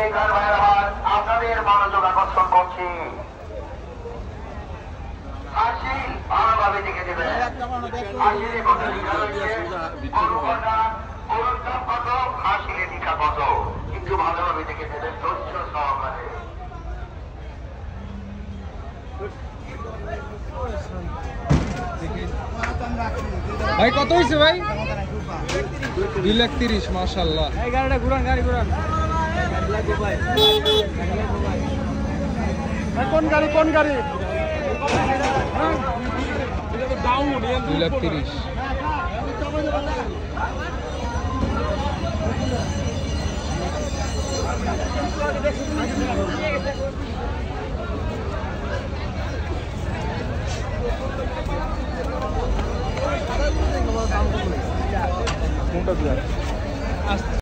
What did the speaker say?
বিক্রেতার ভাইয়ের আমার আপনাদের মনোযোগ আকর্ষণ করছি। হাসি ভালোভাবে দেখে দেবেন। হাসিলে কত লেখা রয়েছে, গরুর দাম কত, হাসিলে লেখা কত, কিন্তু ভালোভাবে দেখে দেবেন ধৈর্য সহকারে। ভাই কত হয়েছে ভাই? 2,30,000 মাশাআল্লাহ। এই গাড়িটা ঘুরান, গাড়ি ঘুরান। কোন গাড়ি, কোন গাড়ি? 2,30,000।